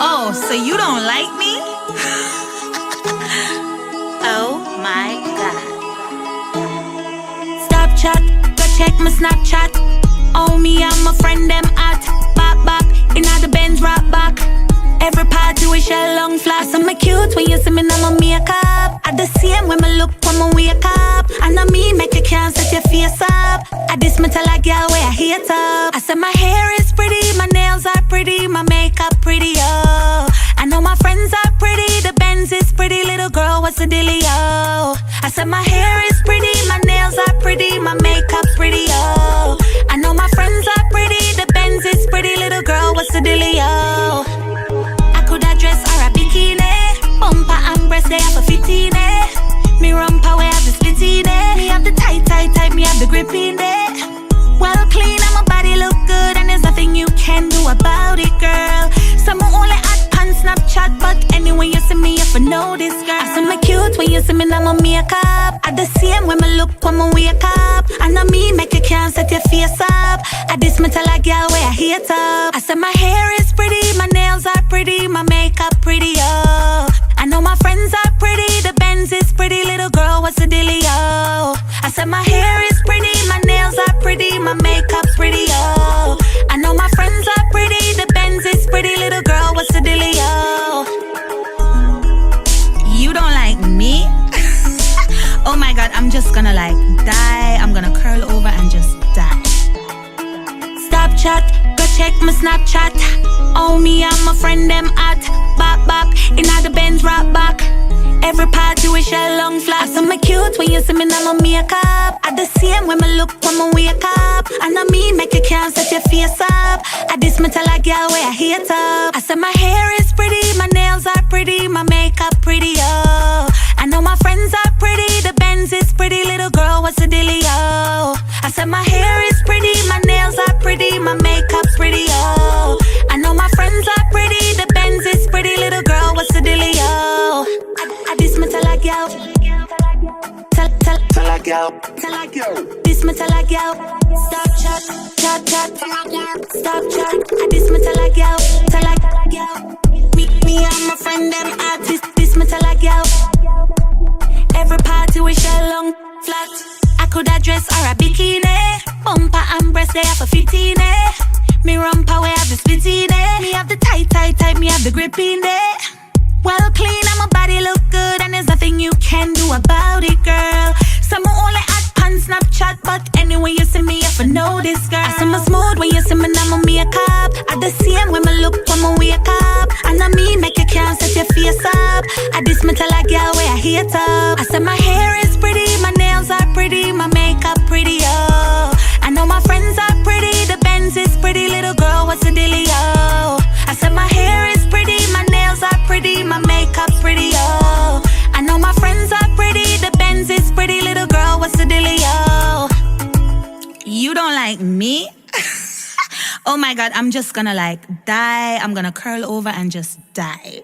Oh, so you don't like me? Oh my God. Stop chat, go check my Snapchat. Oh me and my friend them at back in the Benz rock back. Every party we shell long flat. So me cute when you see me now my makeup. I the same when me look when me wake up. And I me make you can't set your face up. I this me tell a girl where I hate up. I said my hair is pretty, my nails are pretty, my makeup pretty, oh. I know my friends are pretty, the Benz is pretty, little girl, what's the dealio? I said my hair is pretty, my nails are pretty, my makeup pretty, oh. I know my friends are pretty, the Benz is pretty, little girl, what's the dealio? I could have dressed or a bikini, bumper and breast, they have a fitting, me rumpa, we have the split in it. Me have the tight, me have the grip in it. Well clean and my body look good, and there's nothing you can do about it, girl. Some only act on Snapchat, but anyway you see me, you for know this, girl. I see me cute when you see me now my makeup. I the same when me look when me wake up. And I me make you can't set your face up. I this me tell a girl where I hate up. I said my hair is pretty, my nails are pretty, my makeup pretty, oh. I know my friends are pretty, the Benz is pretty, little girl, what's the dealio? I said my hair is pretty, my nails are pretty, my makeup pretty, oh. I know my friends are pretty, the Benz is pretty, little girl, what's the dealio? You don't like me? Oh my God, I'm just gonna like die. I'm gonna curl over and just die. Stop chat, go check my Snapchat. Oh me and my friend them at back in the Benz rock back. Every party we shell long flat. I saw me cute when you see me now my makeup. I the same when me look when me wake up. And I me make you can't set your face up. I this me tell a girl where I hate up. I said my hair is pretty, my nails are pretty, my makeup pretty, oh. I know my friends are pretty, the Benz is pretty, little girl, what's the dealio? I said my hair is pretty, my nails are pretty, my makeup pretty, oh. I know my friends are pretty, the Benz is pretty, little girl, what's the dealio? I this me tell a girl, tell a girl, this me tell a girl, stop chat, stop chat. I this me tell a girl, me and my friend them at this me tell a girl. Every party we shell long flat. I could have dressed or a bikini, bumper and breast they have a fitting, me rumpa we have the split in it. Me have the tight, me have the grip in it. Well clean and my body look good, and there's nothing you can do about it, girl. Some only act on Snapchat, but anyway you see me, you for know this, girl. I see me smooth when you see me now my makeup. I the same when me look when me wake up. And I me make you can't set your face up. I this me tell a girl where I hate up. I said my hair is pretty, my nails are pretty, my makeup pretty, oh. I know my friends are pretty, the Benz is pretty, little girl, what's the dealio? I said my hair is pretty, my nails are pretty, my makeup pretty, oh. I know my friends are pretty, the Benz is pretty, little girl, what's the dealio? You don't like me? Oh my God, I'm just gonna like die. I'm gonna curl over and just die.